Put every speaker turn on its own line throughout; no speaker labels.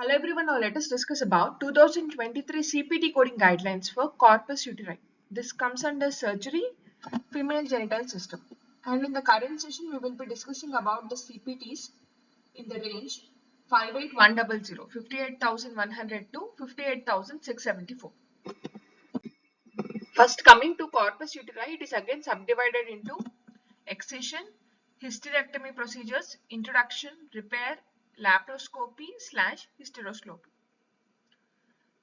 Hello everyone, now let us discuss about 2023 CPT coding guidelines for corpus uteri. This comes under surgery, female genital system. And in the current session, we will be discussing about the CPTs in the range 58100, 58,100 to 58,674. First, coming to corpus uteri, it is again subdivided into excision, hysterectomy procedures, introduction, repair, laparoscopy / hysteroscopy.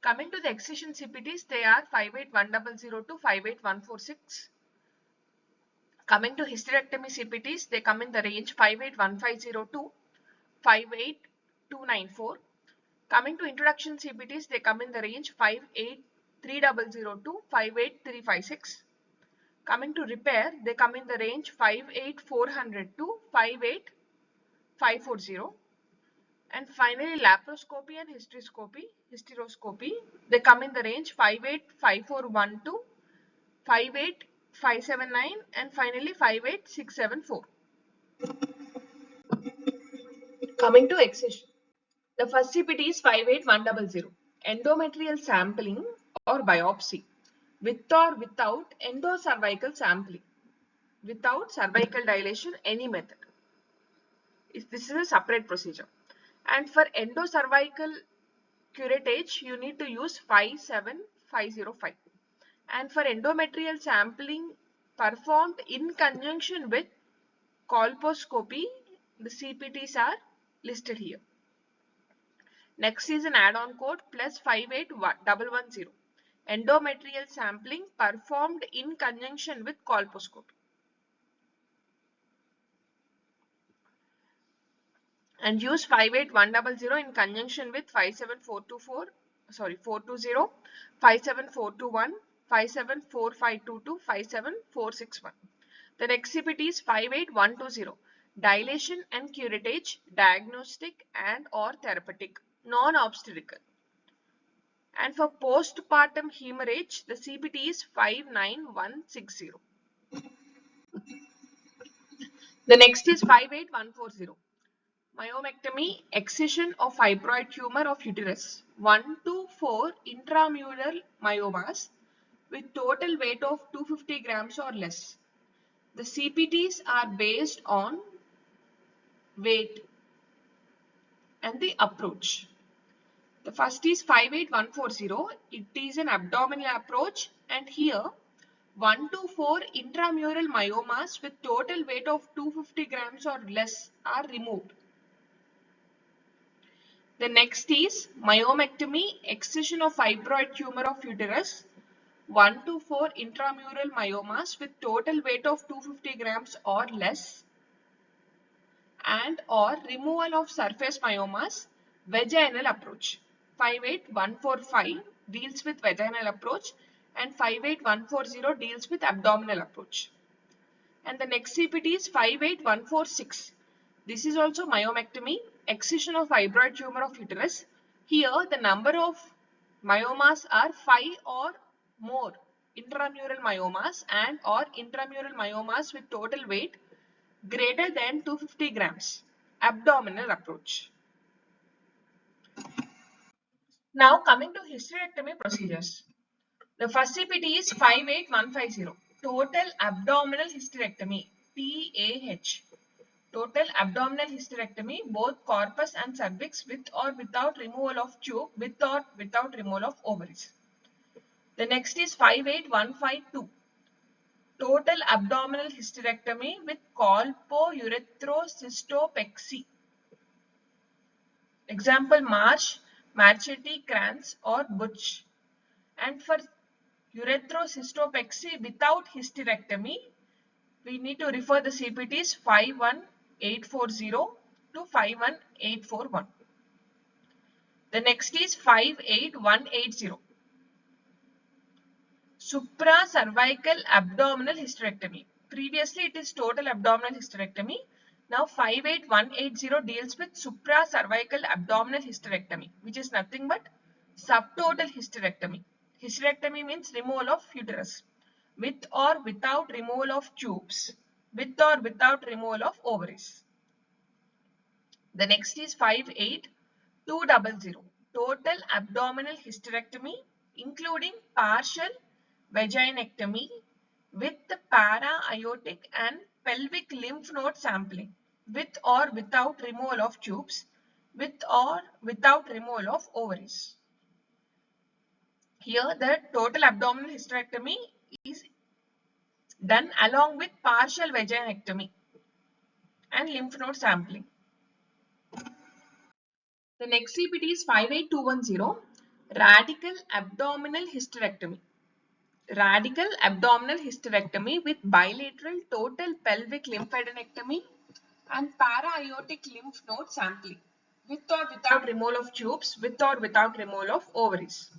Coming to the excision CPTs, they are 58100 to 58146. Coming to hysterectomy CPTs, they come in the range 58150 to 58294. Coming to introduction CPTs, they come in the range 58300 to 58356. Coming to repair, they come in the range 58400 to 58540. And finally, laparoscopy and hysteroscopy, they come in the range 58541 to 58579 and finally 58674. Coming to excision, the first CPT is 58100, endometrial sampling or biopsy, with or without endocervical sampling, without cervical dilation, any method. This is a separate procedure. And for endocervical curettage, you need to use 57505. And for endometrial sampling performed in conjunction with colposcopy, the CPTs are listed here. Next is an add-on code plus 58110. Endometrial sampling performed in conjunction with colposcopy. And use 58100 in conjunction with 57420, 57421, 574522, 57461. The next CPT is 58120, dilation and curettage, diagnostic and or therapeutic, non-obstetrical. And for postpartum hemorrhage, the CPT is 59160. The next is 58140. Myomectomy, excision of fibroid tumor of uterus, 1 to 4 intramural myomas with total weight of 250 grams or less. The CPTs are based on weight and the approach. The first is 58140. It is an abdominal approach, and here 1 to 4 intramural myomas with total weight of 250 grams or less are removed. The next is myomectomy, excision of fibroid tumor of uterus, 1 to 4 intramural myomas with total weight of 250 grams or less, and or removal of surface myomas, vaginal approach. 58145 deals with vaginal approach and 58140 deals with abdominal approach. And the next CPT is 58146. This is also myomectomy, excision of fibroid tumor of uterus. Here the number of myomas are 5 or more intramural myomas and or intramural myomas with total weight greater than 250 grams. Abdominal approach. Now coming to hysterectomy procedures. The first CPT is 58150. Total abdominal hysterectomy, TAH. Total abdominal hysterectomy, both corpus and cervix, with or without removal of tube, with or without removal of ovaries. The next is 58152. Total abdominal hysterectomy with colpourethrocytopexy. Example, Marsh, Marchetti, Kranz or Butch. And for urethrocytopexy without hysterectomy, we need to refer the CPTs 51840 to 51841. The next is 58180. Supracervical abdominal hysterectomy. Previously it is total abdominal hysterectomy. Now 58180 deals with supracervical abdominal hysterectomy, which is nothing but subtotal hysterectomy. Hysterectomy means removal of uterus, with or without removal of tubes, with or without removal of ovaries. The next is 58200. total abdominal hysterectomy including partial vaginectomy with para-aortic and pelvic lymph node sampling, with or without removal of tubes, with or without removal of ovaries. Here the total abdominal hysterectomy is done along with partial vaginectomy and lymph node sampling. The next CPT is 58210, radical abdominal hysterectomy. Radical abdominal hysterectomy with bilateral total pelvic lymphadenectomy and para-aortic lymph node sampling, with or without removal of tubes, with or without removal of ovaries.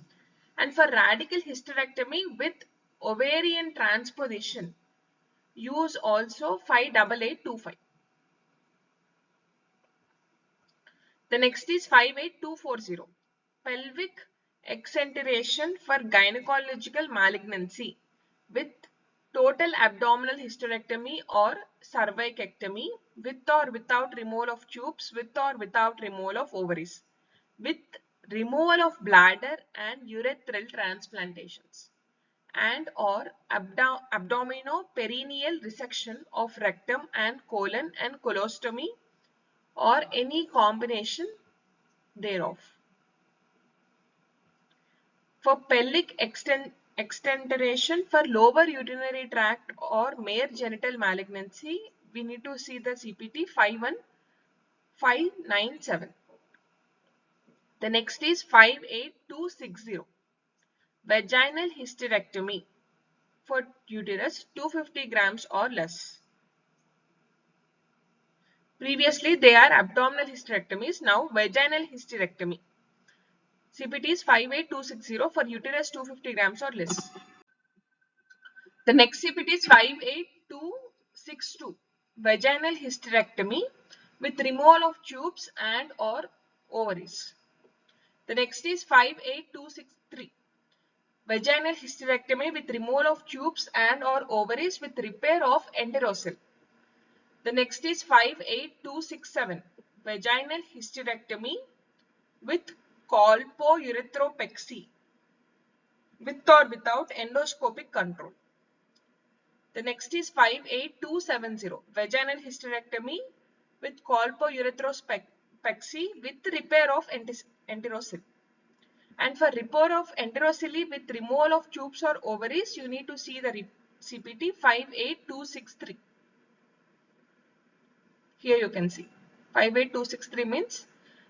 And for radical hysterectomy with ovarian transposition, use also 58825. The next is 58240, pelvic exenteration for gynecological malignancy with total abdominal hysterectomy or cervicectomy, with or without removal of tubes, with or without removal of ovaries, with removal of bladder and urethral transplantations, and or abdominoperineal resection of rectum and colon and colostomy or any combination thereof. For pelvic extenderation for lower urinary tract or mere genital malignancy, we need to see the CPT 51597. The next is 58260, vaginal hysterectomy for uterus 250 grams or less. Previously, they are abdominal hysterectomies, now vaginal hysterectomy. CPT is 58260 for uterus 250 grams or less. The next CPT is 58262, vaginal hysterectomy with removal of tubes and or ovaries. The next is 58263, vaginal hysterectomy with removal of tubes and or ovaries with repair of enterocyte. The next is 58267, vaginal hysterectomy with colpourethropexy, with or without endoscopic control. The next is 58270, vaginal hysterectomy with colpourethropexy with repair of enterocyte. And for repair of enterocyte with removal of tubes or ovaries, you need to see the CPT 58263. Here you can see 58263 means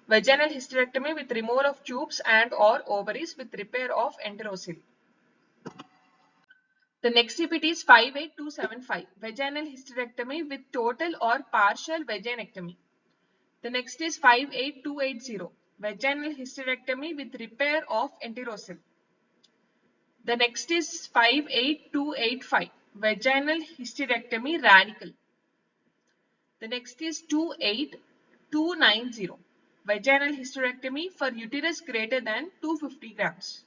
vaginal hysterectomy with removal of tubes and or ovaries with repair of enterocyte. The next CPT is 58275, vaginal hysterectomy with total or partial vaginectomy. The next is 58280, vaginal hysterectomy with repair of enterocyte. The next is 58285, vaginal hysterectomy radical. The next is 28290, vaginal hysterectomy for uterus greater than 250 grams.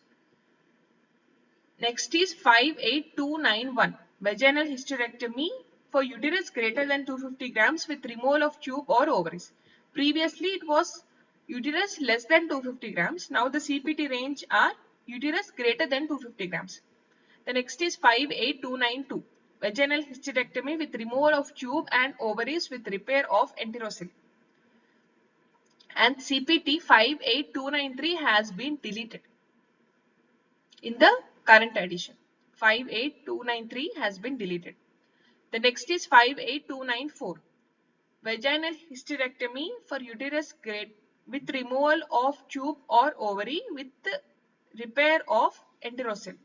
Next is 58291, vaginal hysterectomy for uterus greater than 250 grams with removal of tube or ovaries. Previously it was uterus less than 250 grams. Now the CPT range are uterus greater than 250 grams. The next is 58292, vaginal hysterectomy with removal of tube and ovaries with repair of enterocyte. And CPT 58293 has been deleted in the current edition. 58293 has been deleted. The next is 58294, vaginal hysterectomy for uterus with removal of tube or ovary with repair of enterocyte.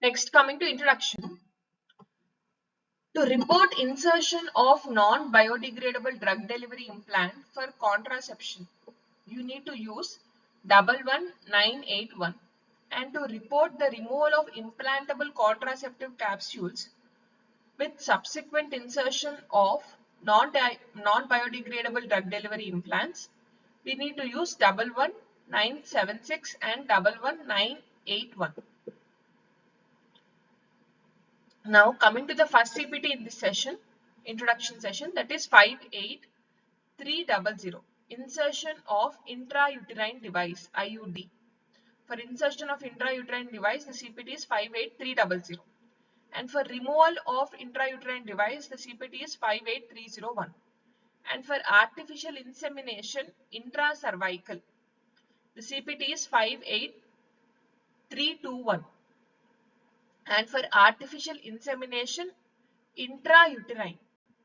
Next, coming to introduction. To report insertion of non-biodegradable drug delivery implant for contraception, you need to use 11981, and to report the removal of implantable contraceptive capsules with subsequent insertion of non-biodegradable drug delivery implants, we need to use 11976 and 11981. Now coming to the first CPT in this session, introduction session, that is 58293. 300. Insertion of intrauterine device IUD. For insertion of intrauterine device, the CPT is 58300. And for removal of intrauterine device, the CPT is 58301. And for artificial insemination intracervical, the CPT is 58321. And for artificial insemination intrauterine,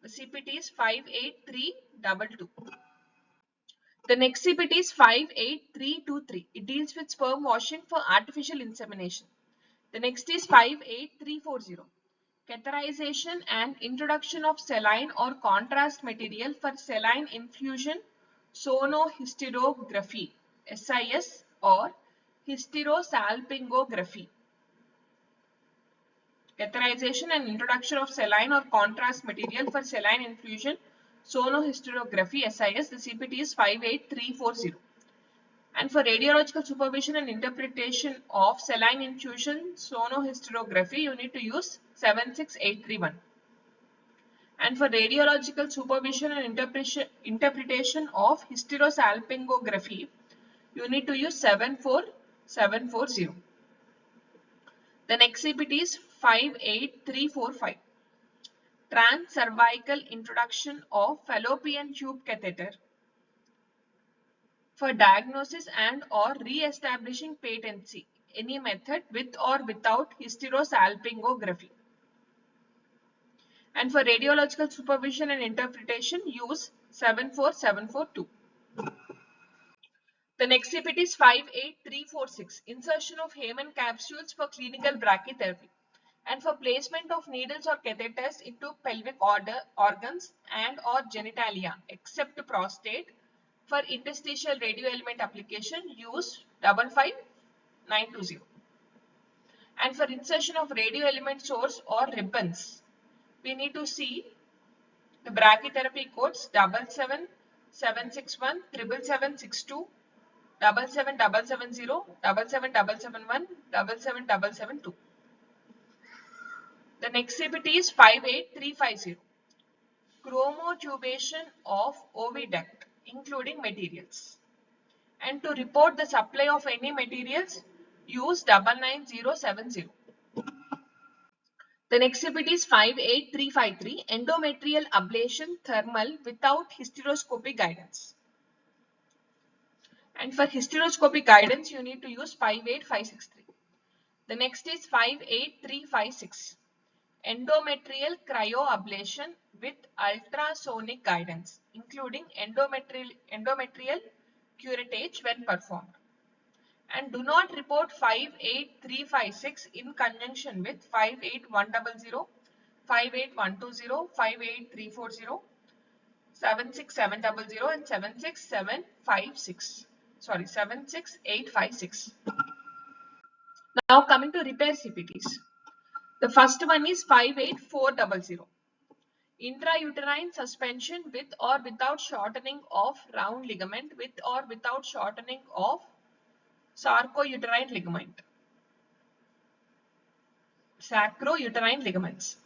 the CPT is 58322. The next CPT is 58323. It deals with sperm washing for artificial insemination. The next is 58340. Catheterization and introduction of saline or contrast material for saline infusion sonohysterography SIS or hysterosalpingography. Catheterization and introduction of saline or contrast material for saline infusion sonohysterography SIS. The CPT is 58340. And for radiological supervision and interpretation of saline infusion sonohysterography, you need to use 76831. And for radiological supervision and interpretation of hysterosalpingography, you need to use 74740. The next CPT is 58345. Transcervical introduction of fallopian tube catheter for diagnosis and or re-establishing patency, any method with or without hysterosalpingography. And for radiological supervision and interpretation, use 74742. The next CPT is 58346. Insertion of Hayman capsules for clinical brachytherapy and for placement of needles or catheters into pelvic organs and or genitalia except prostate. For interstitial radio element application, use 55920. And for insertion of radio element source or ribbons, we need to see the brachytherapy codes 77761, 77762, 77770, 77771, 77772. The next CPT is 58350. Chromotubation of oviduct, including materials. And to report the supply of any materials, use 99070. The next CPT is 58353. Endometrial ablation thermal without hysteroscopy guidance. And for hysteroscopy guidance, you need to use 58563. The next is 58356. Endometrial cryoablation with ultrasonic guidance, including endometrial curettage when performed. And do not report 58356 in conjunction with 58100, 58120, 58340, 76700 and 76756. Sorry, 76856. Now coming to repair CPTs. The first one is 58400. Intrauterine suspension with or without shortening of round ligament with or without shortening of sarcouterine ligament. Sacrouterine ligaments.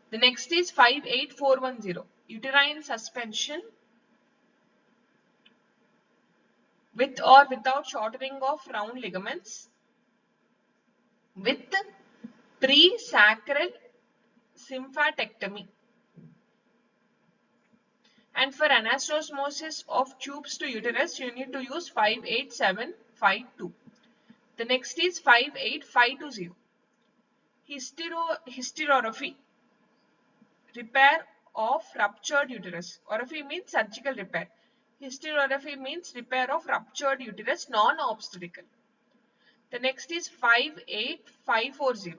The next is 58410. Uterine suspension with or without shortening of round ligaments with pre-sacral symphyrectomy. And for anastomosis of tubes to uterus, you need to use 58752. The next is 58520. Hysteroscopy, repair of ruptured uterus. Orophy means surgical repair. Hysteroscopy means repair of ruptured uterus, non-obstetrical. The next is 58540.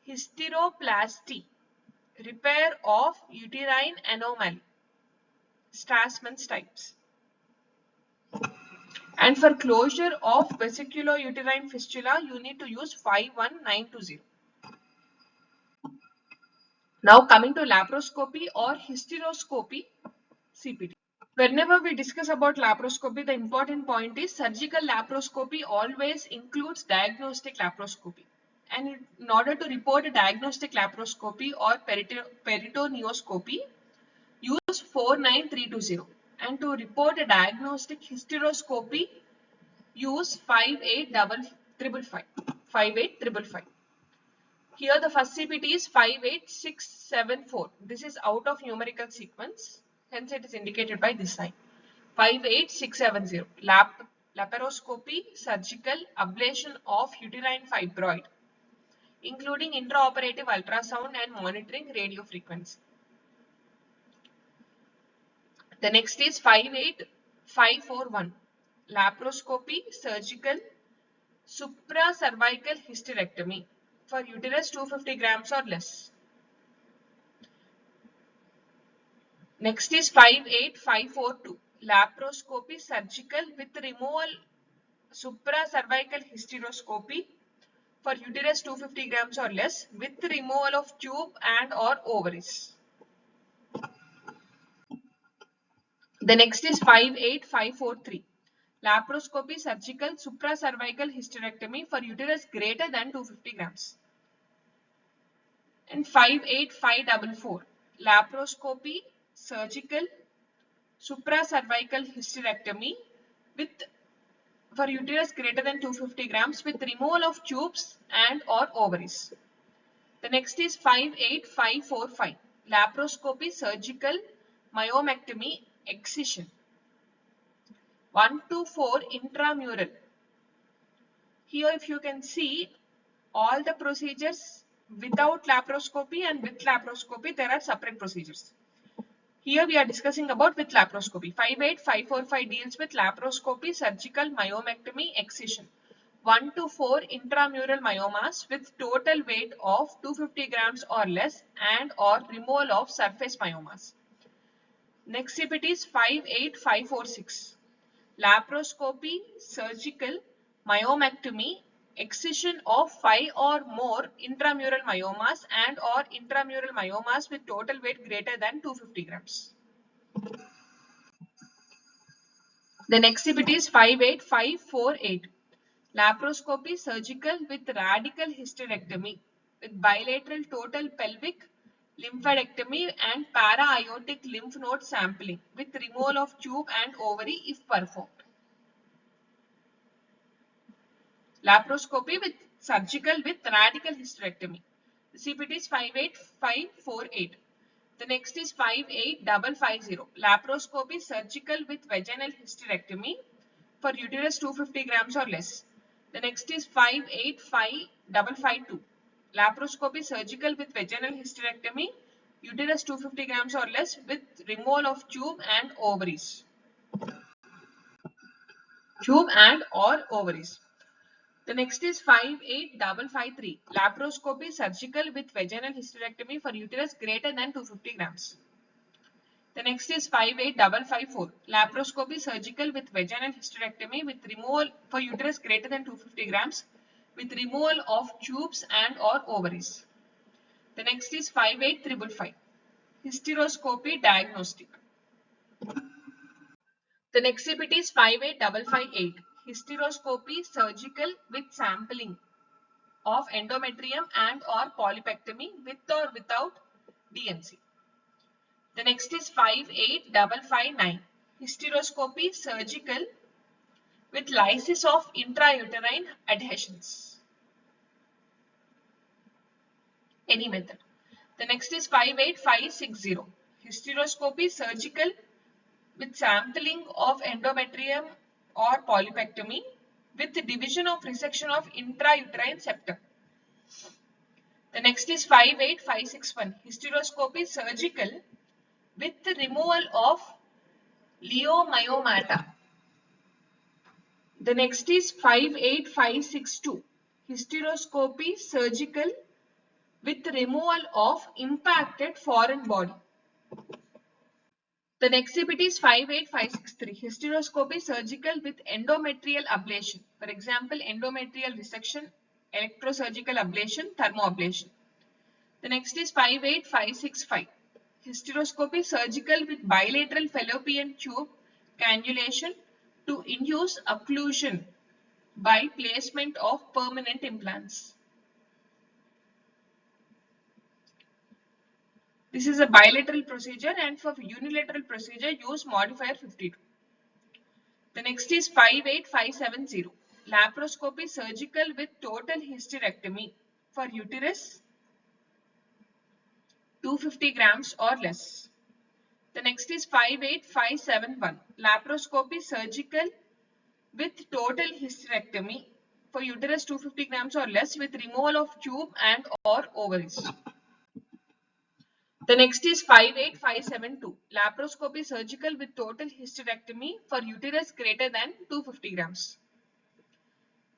Hysteroplasty, repair of uterine anomaly, Strassman's types. And for closure of vesiculo-uterine fistula, you need to use 51920. Now coming to laparoscopy or hysteroscopy CPT. Whenever we discuss about laparoscopy, the important point is surgical laparoscopy always includes diagnostic laparoscopy. And in order to report a diagnostic laparoscopy or peritoneoscopy, use 49320. And to report a diagnostic hysteroscopy, use 58555. Here the first CPT is 58674. This is out of numerical sequence, hence it is indicated by this sign. 58670. Laparoscopy, surgical ablation of uterine fibroid, including intraoperative ultrasound and monitoring radiofrequency. The next is 58541. Laparoscopy, surgical supracervical hysterectomy for uterus 250 grams or less. Next is 58542. Laparoscopy, surgical with removal supracervical hysteroscopy for uterus 250 grams or less with removal of tube and or ovaries. The next is 58543. Laparoscopy, surgical supracervical hysterectomy for uterus greater than 250 grams. And 58544. Laparoscopy, surgical supracervical hysterectomy for uterus greater than 250 grams with removal of tubes and or ovaries. The next is 58545. Laparoscopy, surgical myomectomy, excision. 1 to 4 intramural. Here if you can see all the procedures without laparoscopy and with laparoscopy, there are separate procedures. Here we are discussing about with laparoscopy. 58545 deals with laparoscopy, surgical myomectomy, excision. 1 to 4 intramural myomas with total weight of 250 grams or less and or removal of surface myomas. Next CPT is 58546. Laparoscopy, surgical myomectomy, excision of 5 or more intramural myomas and or intramural myomas with total weight greater than 250 grams. The next CPT is 58548. Laparoscopy, surgical with radical hysterectomy with bilateral total pelvic lymphadenectomy and para-aortic lymph node sampling with removal of tube and ovary if performed. Laparoscopy with surgical with radical hysterectomy. The CPT is 58548. The next is 58550. Laparoscopy, surgical with vaginal hysterectomy for uterus 250 grams or less. The next is 58552. Laparoscopy, surgical with vaginal hysterectomy, uterus 250 grams or less with removal of tube and ovaries. The next is 58553. Laparoscopy, surgical with vaginal hysterectomy for uterus greater than 250 grams. The next is 58554. Laparoscopy, surgical with vaginal hysterectomy with removal for uterus greater than 250 grams with removal of tubes and or ovaries. The next is 58555. Hysteroscopy, diagnostic. The next CPT is 58558. Hysteroscopy, surgical with sampling of endometrium and or polypectomy with or without DNC. The next is 58559. Hysteroscopy, surgical with lysis of intrauterine adhesions. Any method. The next is 58560. Hysteroscopy, surgical with sampling of endometrium or polypectomy with division of resection of intrauterine septum. The next is 58561. Hysteroscopy, surgical with the removal of leiomyomata. The next is 58562. Hysteroscopy, surgical with removal of impacted foreign body. The next CPT is 58563. Hysteroscopy, surgical with endometrial ablation. For example, endometrial resection, electrosurgical ablation, thermoablation. The next is 58565. Hysteroscopy, surgical with bilateral fallopian tube cannulation to induce occlusion by placement of permanent implants. This is a bilateral procedure, and for unilateral procedure use modifier 52. The next is 58570. Laparoscopy surgical with total hysterectomy for uterus 250 grams or less. The next is 58571. Laparoscopy surgical with total hysterectomy for uterus 250 grams or less with removal of tube and or ovaries. The next is 58572. Laparoscopy surgical with total hysterectomy for uterus greater than 250 grams.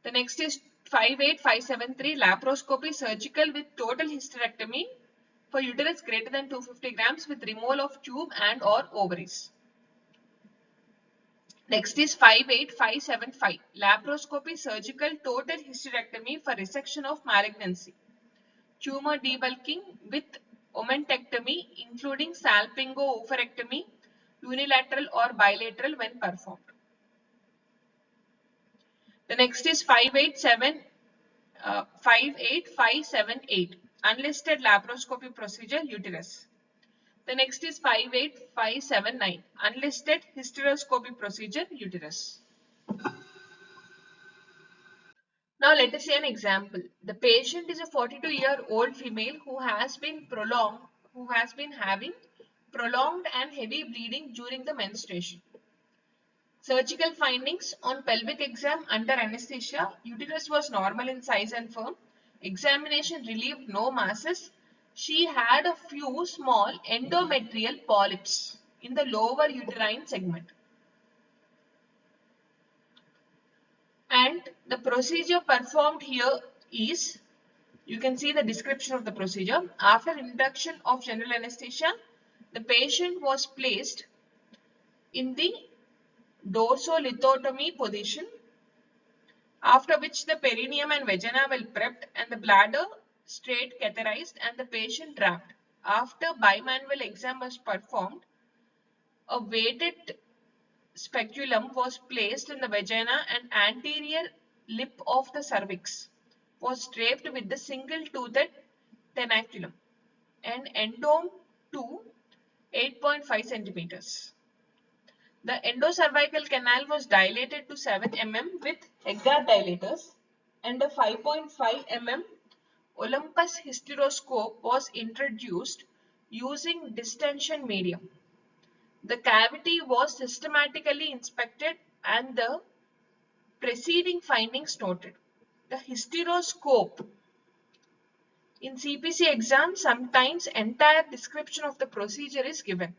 The next is 58573. Laparoscopy surgical with total hysterectomy for uterus greater than 250 grams with removal of tube and or ovaries. Next is 58575. Laparoscopy surgical total hysterectomy for resection of malignancy. Tumor debulking with omentectomy including salpingo-oophorectomy, unilateral or bilateral when performed. The next is 58578. Unlisted laparoscopy procedure uterus. The next is 58579. Unlisted hysteroscopy procedure uterus. Now let us see an example. The patient is a 42-year-old female who has been having prolonged and heavy bleeding during the menstruation. Surgical findings on pelvic exam under anesthesia. Uterus was normal in size and firm. Examination relieved no masses. She had a few small endometrial polyps in the lower uterine segment. And the procedure performed here is, you can see the description of the procedure. After induction of general anesthesia, the patient was placed in the dorsolithotomy position, after which the perineum and vagina were prepped and the bladder straight catheterized and the patient wrapped. After bimanual exam was performed, a weighted speculum was placed in the vagina and anterior lip of the cervix was draped with the single-toothed tenaculum and endome to 8.5 centimeters. The endocervical canal was dilated to 7 mm with Hegar dilators and a 5.5 mm Olympus hysteroscope was introduced using distension medium. The cavity was systematically inspected and the preceding findings noted. The hysteroscope. In CPC exam, sometimes entire description of the procedure is given.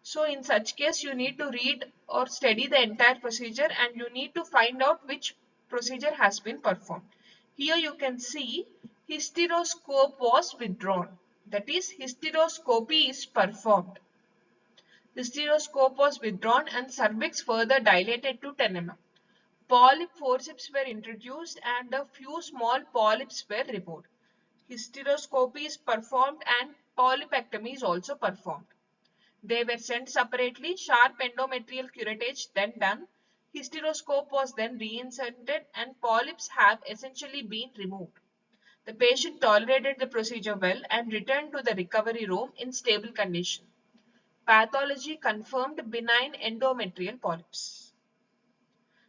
So in such case, you need to read or study the entire procedure and you need to find out which procedure has been performed. Here you can see hysteroscope was withdrawn. That is, hysteroscopy is performed. Hysteroscope was withdrawn and cervix further dilated to 10 mm. Polyp forceps were introduced and a few small polyps were removed. Hysteroscopy is performed and polypectomy is also performed. They were sent separately. Sharp endometrial curettage then done. Hysteroscope was then reinserted and polyps have essentially been removed. The patient tolerated the procedure well and returned to the recovery room in stable condition. Pathology confirmed benign endometrial polyps.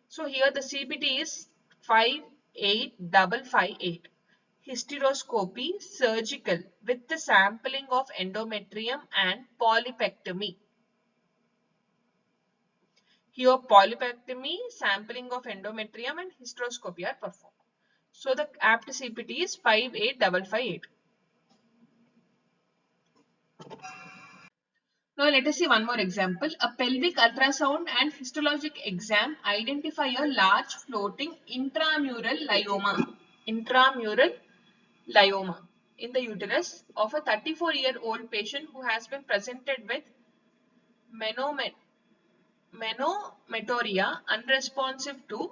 So here the CPT is 58558. Hysteroscopy surgical with the sampling of endometrium and polypectomy. Here polypectomy, sampling of endometrium and hysteroscopy are performed. So the apt CPT is 58558. Now let us see one more example. A pelvic ultrasound and histologic exam identify a large floating intramural lyoma. Intramural lyoma in the uterus of a 34-year-old patient who has been presented with menometoria unresponsive to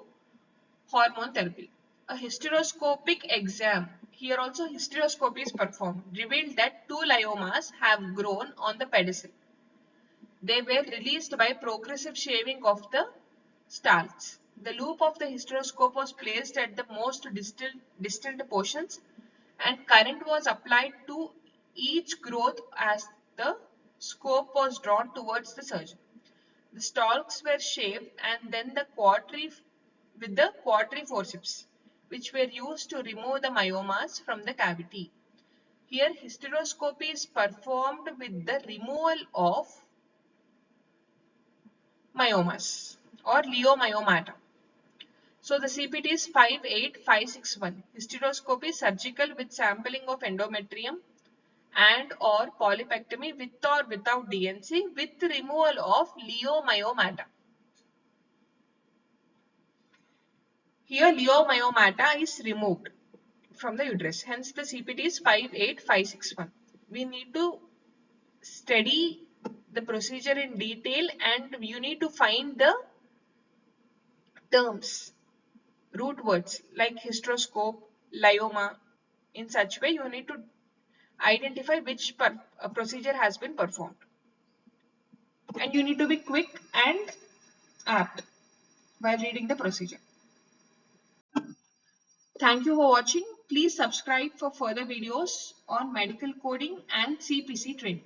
hormone therapy. A hysteroscopic exam, here also hysteroscopy is performed, revealed that 2 lyomas have grown on the pedicel. They were released by progressive shaving of the stalks. The loop of the hysteroscope was placed at the most distant portions and current was applied to each growth as the scope was drawn towards the surgeon. The stalks were shaped and then with the quadri forceps, which were used to remove the myomas from the cavity. Here, hysteroscopy is performed with the removal of myomas or leiomyomata. So the CPT is 58561. Hysteroscopy surgical with sampling of endometrium and or polypectomy with or without DNC with removal of leiomyomata. Here leiomyomata is removed from the uterus. Hence the CPT is 58561. We need to study the procedure in detail and you need to find the terms, root words like hysteroscope, leioma. In such way you need to identify which procedure has been performed. And you need to be quick and apt while reading the procedure. Thank you for watching. Please subscribe for further videos on medical coding and CPC training.